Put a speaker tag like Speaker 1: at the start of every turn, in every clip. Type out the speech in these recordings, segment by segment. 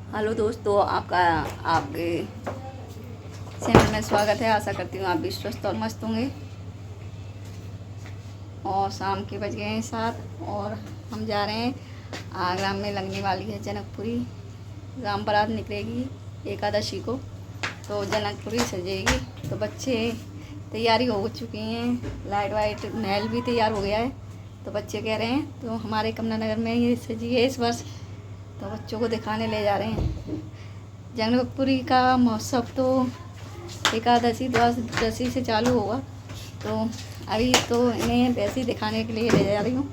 Speaker 1: Hello दोस्तों, आपका आपके चैनल में स्वागत है। आशा करती हूँ आप भी स्वस्थ और मस्त होंगे। और शाम के बज गए हैं 7 और हम जा रहे हैं आगरा में लगने वाली है जनकपुरी राम बारात निकलेगी एकादशी को, तो जनकपुरी सजेगी। तो बच्चे तैयारी हो चुकी हैं, लाइट वाइट महल भी तैयार हो गया है। तो बच्चे कह रहे हैं तो हमारे कमला नगर में ये सजी है इस वर्ष, तो बच्चों को दिखाने ले जा रहे हैं। जनकपुरी का महोत्सव तो एकादशी द्वादशी से चालू होगा, तो अभी तो इन्हें वैसे ही दिखाने के लिए ले जा रही हूँ।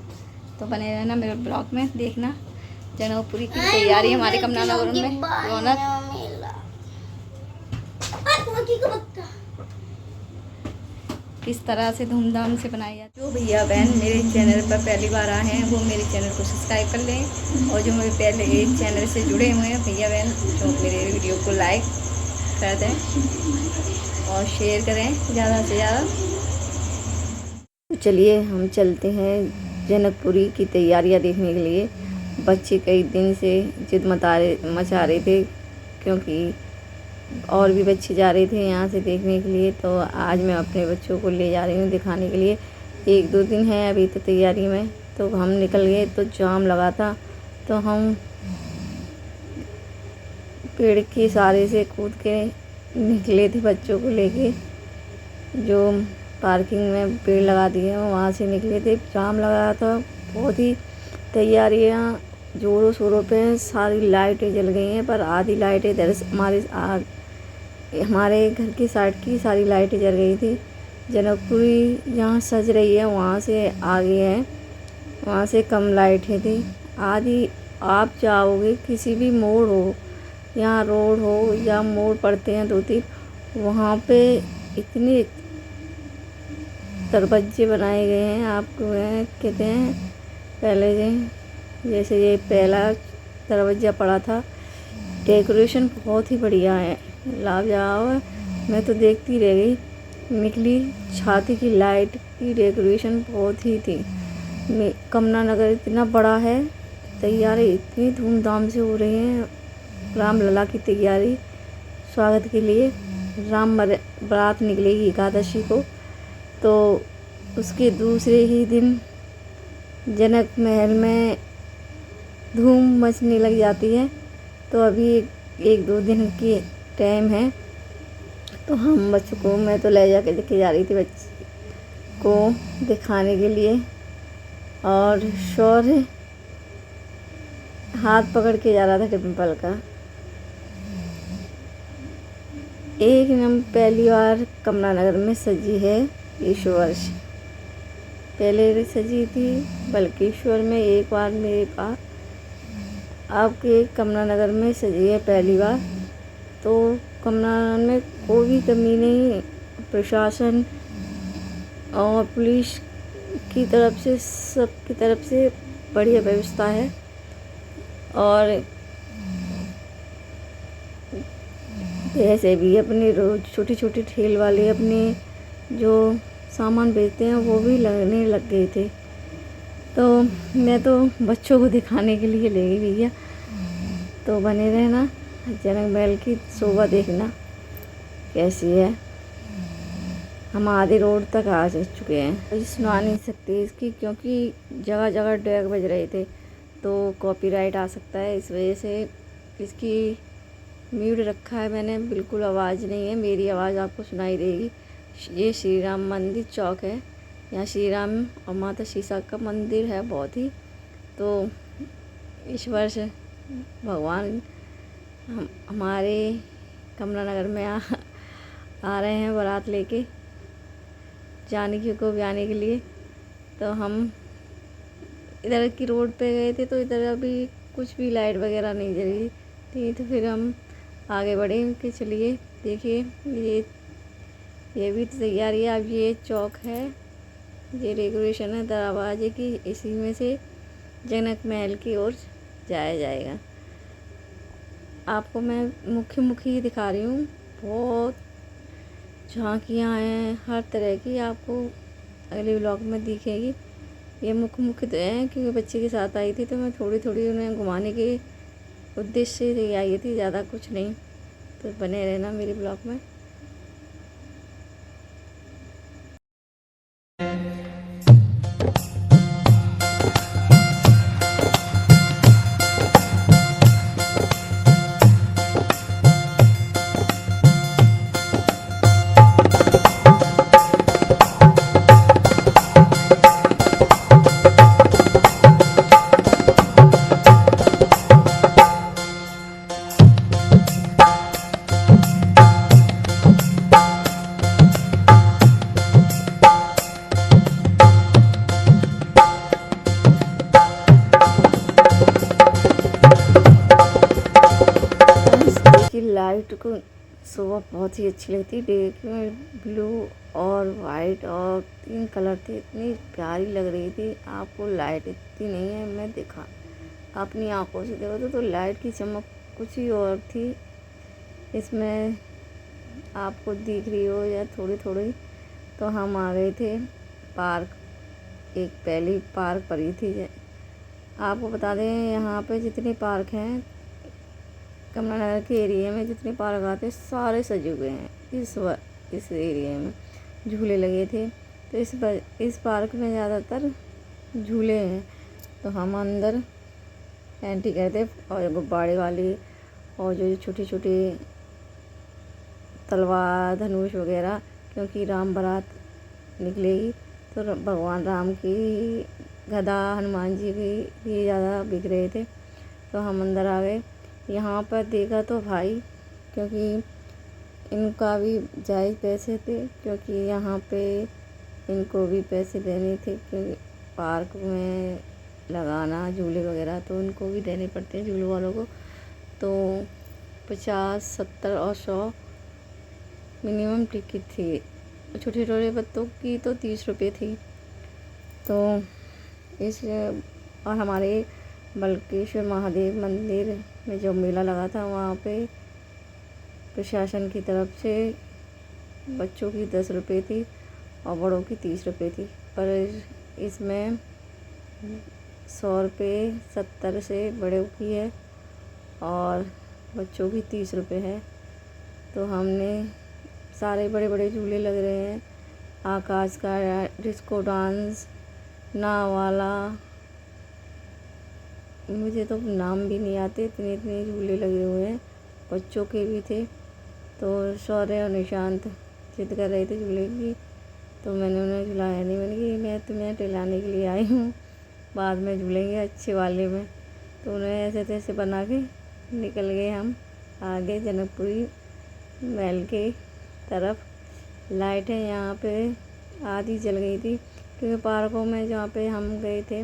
Speaker 1: तो बने रहना मेरे ब्लॉग में, देखना जनकपुरी की तैयारी हमारे कमला नगर में रौनक किस तरह से धूमधाम से बनाई जाती है। जो भैया बहन मेरे चैनल पर पहली बार आए हैं वो मेरे चैनल को सब्सक्राइब कर लें, और जो मेरे पहले इस चैनल से जुड़े हुए हैं भैया बहन जो मेरे वीडियो को लाइक कर दें और शेयर करें ज़्यादा से ज़्यादा। तो चलिए हम चलते हैं जनकपुरी की तैयारियां देखने के लिए। बच्चे कई दिन से जिद मचा रहे थे, क्योंकि और भी बच्चे जा रहे थे यहाँ से देखने के लिए। तो आज मैं अपने बच्चों को ले जा रही हूँ दिखाने के लिए। 1-2 दिन है अभी तो तैयारी में। तो हम निकल गए तो जाम लगा था, तो हम पेड़ के सहारे से कूद के निकले थे बच्चों को लेके। जो पार्किंग में पेड़ लगा दिए हैं वहाँ से निकले थे। जाम लगा था, बहुत ही तैयारियाँ जोरों शोरों पे। सारी लाइटें जल गई हैं, पर आधी लाइटें इधर हमारे घर की साइड की सारी लाइटें जल गई थी। जनकपुरी जहाँ सज रही है वहाँ से आगे है, वहाँ से कम लाइटें थी। आधी आप जाओगे किसी भी मोड़ हो, यहाँ रोड हो या मोड़ पड़ते हैं 2-3, वहाँ पे इतने दरवाजे बनाए गए हैं। आपको कहते हैं पहले जैसे ये पहला दरवाज़ा पड़ा था। डेकोरेशन बहुत ही बढ़िया है, लाजवाब है। मैं तो देखती रह गई। निकली छाती की लाइट की डेकोरेशन बहुत ही थी। कमला नगर इतना बड़ा है, तैयारी इतनी धूमधाम से हो रही है। राम लला की तैयारी स्वागत के लिए राम बारात निकलेगी एकादशी को, तो उसके दूसरे ही दिन जनक महल में धूम मचने लग जाती है। तो अभी 1-2 दिन की टाइम है, तो हम बच्चों को मैं तो ले जाके लेके जा रही थी बच्चे को दिखाने के लिए। और शौर्य हाथ पकड़ के जा रहा था टेम्पल का। एक नंबर पहली बार कमला नगर में सजी है इस वर्ष। पहले सजी थी बल्केश्वर में एक बार मेरे पास, आपके कमला नगर में सजी है पहली बार। तो कमला नगर में कोई भी कमी नहीं, प्रशासन और पुलिस की तरफ से सबकी तरफ से बढ़िया व्यवस्था है। और ऐसे भी अपने रोज छोटे छोटे ठेल वाले अपने जो सामान बेचते हैं वो भी लगने लग गए थे। तो मैं तो बच्चों को दिखाने के लिए ले गई भैया। तो बने रहना, जनक महल की शोभा देखना कैसी है। हम आधे रोड तक आ चुके हैं। सुना नहीं सकते इसकी, क्योंकि जगह जगह डैग बज रहे थे, तो कॉपीराइट आ सकता है। इस वजह से इसकी म्यूट रखा है मैंने, बिल्कुल आवाज़ नहीं है। मेरी आवाज़ आपको सुनाई देगी। ये श्री राम मंदिर चौक है, यहाँ श्री राम और माता सीता का मंदिर है बहुत ही। तो इस वर्ष भगवान हमारे कमला नगर में आ रहे हैं बारात लेके जानकी को ब्याने के लिए। तो हम इधर की रोड पे गए थे, तो इधर अभी कुछ भी लाइट वगैरह नहीं जली थी। तो फिर हम आगे बढ़े कि चलिए देखिए ये भी तैयारी है। अब ये चौक है, ये डेकोरेशन है दरवाजे की, इसी में से जनक महल की ओर जाया जाएगा। आपको मैं मुख्य ही दिखा रही हूँ। बहुत झांकियाँ हैं हर तरह की, आपको अगले ब्लॉग में दिखेगी। ये मुख्य तो है, क्योंकि बच्चे के साथ आई थी तो मैं थोड़ी थोड़ी उन्हें घुमाने की उद्देश्य से आई थी, ज़्यादा कुछ नहीं। तो बने रहना मेरे ब्लॉग में। की लाइट को सुबह बहुत ही अच्छी लगती है। डे में ब्लू और वाइट और 3 कलर थे, इतनी प्यारी लग रही थी। आपको लाइट इतनी नहीं है, मैं देखा अपनी आंखों से देखो तो लाइट की चमक कुछ ही और थी। इसमें आपको दिख रही हो या थोड़ी थोड़ी। तो हम आ गए थे पार्क, एक पहली पार्क पड़ी थी। आपको बता दें यहाँ पे जितने पार्क हैं कमला नगर के एरिया में, जितने पार्क आते सारे सजे हुए हैं। इस एरिया में झूले लगे थे, तो इस पार्क में ज़्यादातर झूले हैं। तो हम अंदर एंट्री करते और गुब्बारे वाली और जो छोटी छोटी तलवार धनुष वगैरह, क्योंकि राम बारात निकलेगी तो भगवान राम की गदा, हनुमान जी की ये ज़्यादा बिक रहे थे। तो हम अंदर आ गए। यहाँ पर देखा तो भाई, क्योंकि इनका भी जायज़ पैसे थे, क्योंकि यहाँ पे इनको भी पैसे देने थे, क्योंकि पार्क में लगाना झूले वगैरह तो उनको भी देने पड़ते हैं झूले वालों को। तो 50, 70 और 100 मिनिमम टिकट थी। छोटे छोटे बच्चों की तो 30 रुपये थी। तो और हमारे बल्केश्वर महादेव मंदिर में जो मेला लगा था, वहाँ पे प्रशासन की तरफ से बच्चों की 10 रुपये थी और बड़ों की 30 रुपये थी। पर इसमें 100 रुपये 70 से बड़ों की है और बच्चों की 30 रुपये है। तो हमने सारे बड़े बड़े झूले लग रहे हैं, आकाश का डिस्को डांस, नाव वाला, मुझे तो नाम भी नहीं आते, इतने इतने झूले लगे हुए हैं। बच्चों के भी थे। तो शौर्य और निशांत जिद कर रहे थे झूले की, तो मैंने उन्हें झुलाया नहीं। मैंने कि मैं तुम्हें टहलाने के लिए आई हूँ, बाद में झूलेंगे अच्छे वाले में। तो उन्हें ऐसे तैसे बना के निकल गए हम आगे जनकपुरी महल के तरफ। लाइटें यहाँ पे आधी जल गई थी, क्योंकि पार्कों में जहाँ पे हम गए थे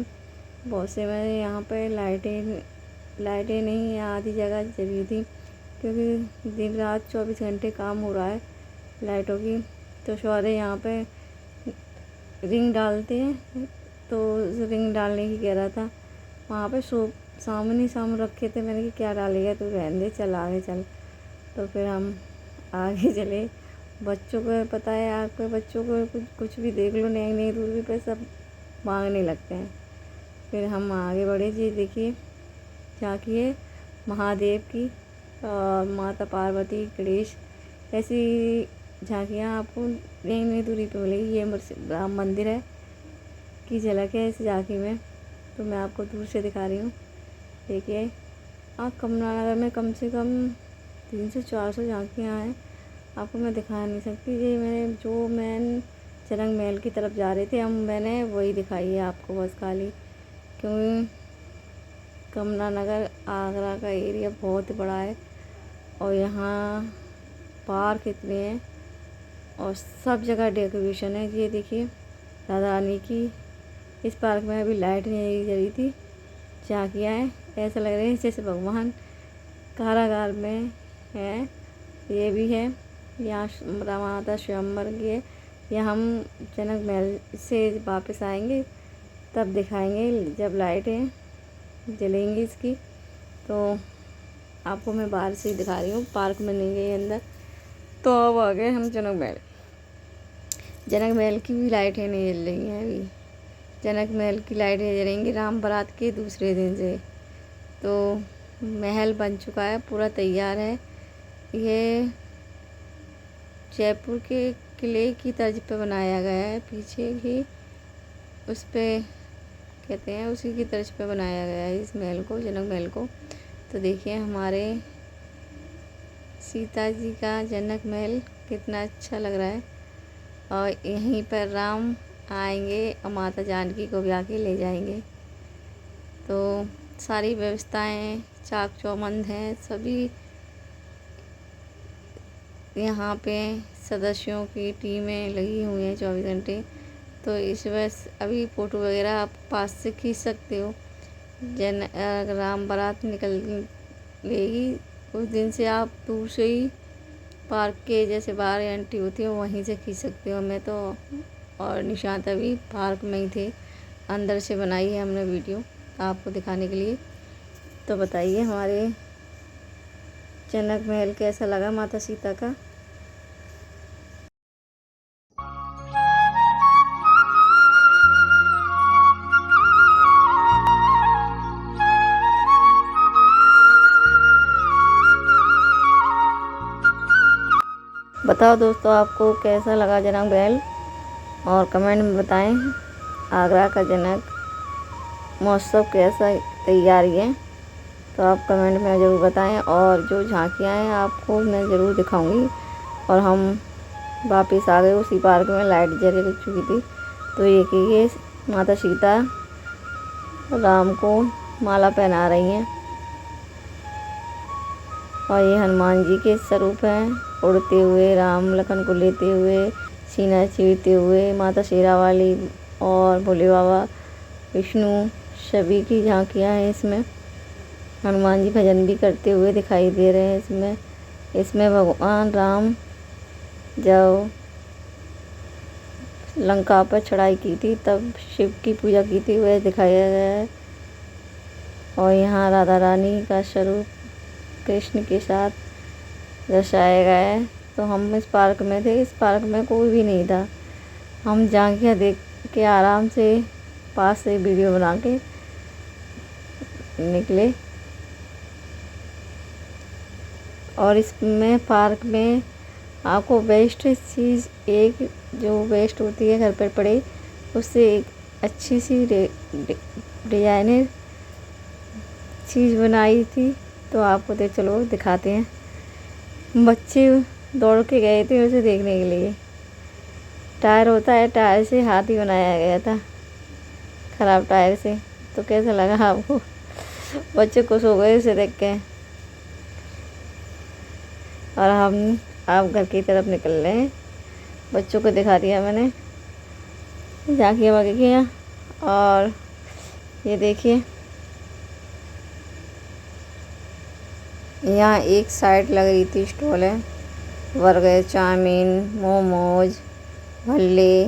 Speaker 1: बहुत से में यहाँ पे लाइटें नहीं, आधी जगह जली थी, क्योंकि दिन रात 24 घंटे काम हो रहा है लाइटों की। तो शौर्य यहाँ पे रिंग डालते हैं, तो रिंग डालने की कह रहा था। वहाँ पे सामने रखे थे। मैंने कि क्या डालेगा, तू रहने दे, चल आगे चल। तो फिर हम आगे चले। बच्चों को पता है, आपके बच्चों को कुछ भी देख लो नई नई दूरी पे सब मांगने लगते हैं। फिर हम आगे बढ़े। जी देखिए झांकी महादेव की और माता पार्वती, गणेश, ऐसी झांकियाँ आपको नई नई दूरी पे मिलेगी। ये राम मंदिर है की झलक है इस झांकी में, तो मैं आपको दूर से दिखा रही हूँ। देखिए कमला नगर में कम से कम 300-400 झांकियाँ हैं, आपको मैं दिखा नहीं सकती। ये मैं जनक महल की तरफ जा रहे थे मैंने वही दिखाई है आपको बस खाली, क्योंकि कमला नगर आगरा का एरिया बहुत बड़ा है और यहाँ पार्क इतने हैं और सब जगह डेकोरेशन है। ये देखिए राधा रानी की, इस पार्क में अभी लाइट नहीं जली थी, झांकियाँ हैं, ऐसा लग रहा है जैसे भगवान कारागार में है। ये भी है यहाँ माता स्वयंवर की है। या हम जनक महल से वापस आएंगे तब दिखाएंगे जब लाइटें जलेंगी इसकी। तो आपको मैं बाहर से ही दिखा रही हूँ, पार्क में नहीं गई अंदर। तो अब आ गए हम जनक महल। जनक महल की भी लाइटें नहीं जल रही हैं अभी। जनक महल की लाइटें जलेंगी राम बारात के दूसरे दिन से। तो महल बन चुका है, पूरा तैयार है। ये जयपुर के किले की तर्ज पे बनाया गया है, पीछे ही उस पे कहते हैं उसी की तर्ज पे बनाया गया है इस महल को, जनक महल को। तो देखिए हमारे सीता जी का जनक महल कितना अच्छा लग रहा है। और यहीं पर राम आएंगे और माता जानकी को भी आके ले जाएंगे। तो सारी व्यवस्थाएं चाक चौबंद हैं, सभी यहाँ पे सदस्यों की टीमें लगी हुई हैं 24 घंटे। तो इस वजह अभी फ़ोटो वगैरह आप पास से खींच सकते हो। राम बारात निकलेगी उस दिन से आप दूर से ही पार्क के जैसे बाहर एंट्री होती है वहीं से खींच सकते हो। मैं तो और निशांत अभी पार्क में ही थे, अंदर से बनाई है हमने वीडियो आपको दिखाने के लिए। तो बताइए हमारे जनक महल कैसा लगा माता सीता का। बताओ दोस्तों आपको कैसा लगा जनक महल, और कमेंट में बताएं आगरा का जनक महोत्सव कैसा तैयारी है। तो आप कमेंट में ज़रूर बताएं। और जो झांकियाँ हैं आपको मैं ज़रूर दिखाऊंगी। और हम वापस आ गए उसी पार्क में, लाइट जल चुकी थी। तो ये माता सीता राम को माला पहना रही हैं। और ये हनुमान जी के स्वरूप हैं, उड़ते हुए राम लखन को लेते हुए, सीना चीरते हुए, माता शेरा वाली और भोले बाबा विष्णु सभी की झांकियाँ हैं इसमें। हनुमान जी भजन भी करते हुए दिखाई दे रहे हैं इसमें भगवान राम जब लंका पर चढ़ाई की थी तब शिव की पूजा की थी वह दिखाया गया है। और यहाँ राधा रानी का स्वरूप कृष्ण के साथ दर्शाया गया है। तो हम इस पार्क में थे, इस पार्क में कोई भी नहीं था। हम झांकियाँ देख के आराम से पास से वीडियो बना के निकले। और इसमें पार्क में आपको बेस्ट चीज़, एक जो वेस्ट होती है घर पर पड़े उससे एक अच्छी सी डिजाइनर चीज़ बनाई थी। तो आपको चलो दिखाते हैं। बच्चे दौड़ के गए थे उसे देखने के लिए। टायर होता है, टायर से हाथी बनाया गया था, ख़राब टायर से। तो कैसा लगा आपको? बच्चे खुश हो गए उसे देख के। और हम आप घर की तरफ निकल रहे हैं। बच्चों को दिखा दिया मैंने झांकियाँ वाकियाँ। और ये देखिए यहाँ एक साइड लग रही थी स्टॉल है, बर्गर, चाउमीन, मोमोज, भल्ले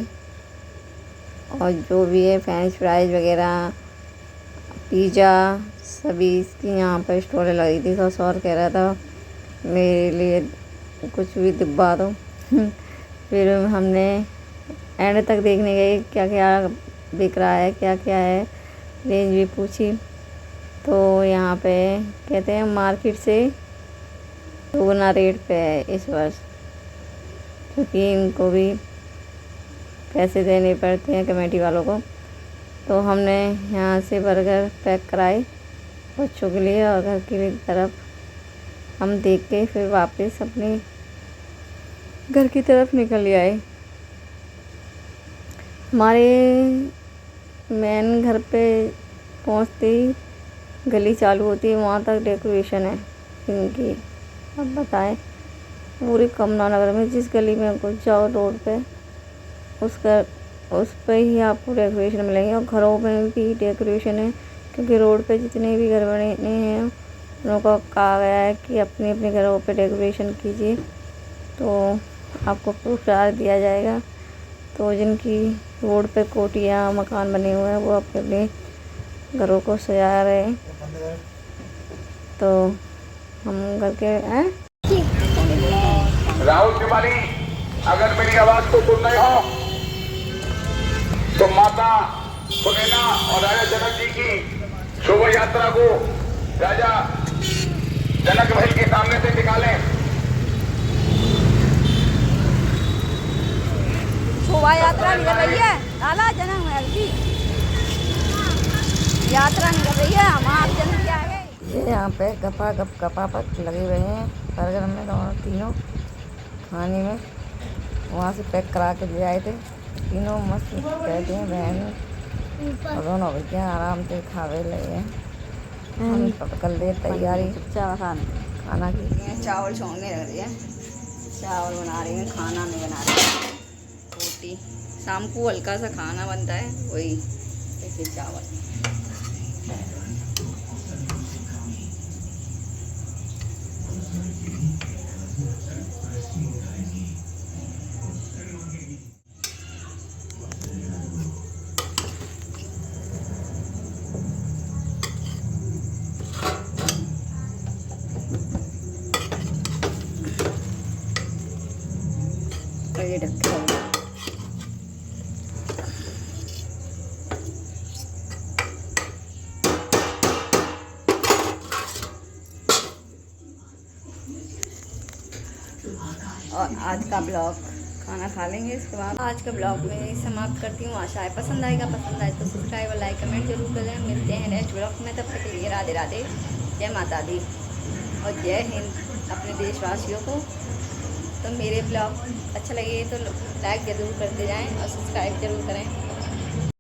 Speaker 1: और जो भी है फ्रेंच फ्राइज वगैरह, पिज़्ज़ा, सभी इसकी यहाँ पर स्टॉल लग रही थी। तो सौर कह रहा था मेरे लिए कुछ भी दिब्बा दो। फिर हमने एंड तक देखने गए क्या क्या बिक रहा है, क्या क्या है, रेंज भी पूछी। तो यहाँ पे कहते हैं मार्केट से दोगुना रेट पे है इस वर्ष, क्योंकि इनको भी पैसे देने पड़ते हैं कमेटी वालों को। तो हमने यहाँ से बर्गर पैक कराए बच्चों के लिए और घर की तरफ हम देख के फिर वापस अपने घर की तरफ निकल आए। हमारे मेन घर पे पहुँचते ही गली चालू होती है, वहाँ तक डेकोरेशन है इनकी। अब बताएं पूरे कमला नगर में जिस गली में कुछ जाओ रोड पे उस पे ही आपको डेकोरेशन मिलेंगे। और घरों में भी डेकोरेशन है, क्योंकि रोड पे जितने भी घर बने हैं उनको कहा गया है कि अपने अपने घरों पे डेकोरेशन कीजिए, तो आपको पुरस्कार दिया जाएगा। तो जिनकी रोड पे कोठियाँ मकान बने हुए हैं वो अपने अपने घरों को सजा रहे हैं। तो हम घर के हैं
Speaker 2: राहुल तिवारी, अगर मेरी आवाज को सुन रहे हो तो माता सुनैना और राजा जनक जी की शोभा यात्रा को राजा जनक भाई के सामने से निकालें।
Speaker 3: शोभा यात्रा निकल रही है लाला जनक महल की यात्रा निकल रही है। हम आप जन के आगे
Speaker 1: ये यहाँ पे गपापट लगे हुए हैं सरगर्म में, दोनों तीनों खाने में वहाँ से पैक करा के ले आए थे। तीनों मस्त कहते हैं बहन और दोनों भैया आराम से खावे लगे हैं। हम कर ले तैयारी खाना की।
Speaker 3: चावल छोड़ने लग रही है, चावल बना रही हैं, खाना नहीं बना रही हैं। रोटी शाम को हल्का सा खाना बनता है, वही ऐसे चावल। ये ढक्के और आज का ब्लॉग खाना खा लेंगे, इसके बाद आज का ब्लॉग में समाप्त करती हूँ। आशा है पसंद आएगा, पसंद आए तो सब्सक्राइब और लाइक कमेंट जरूर करें। मिलते हैं नेक्स्ट ब्लॉग में, तब तक के लिए राधे राधे, जय माता दी और जय हिंद अपने देशवासियों को। तो मेरे ब्लॉग अच्छा लगे तो लाइक ज़रूर करते जाएं और सब्सक्राइब ज़रूर करें।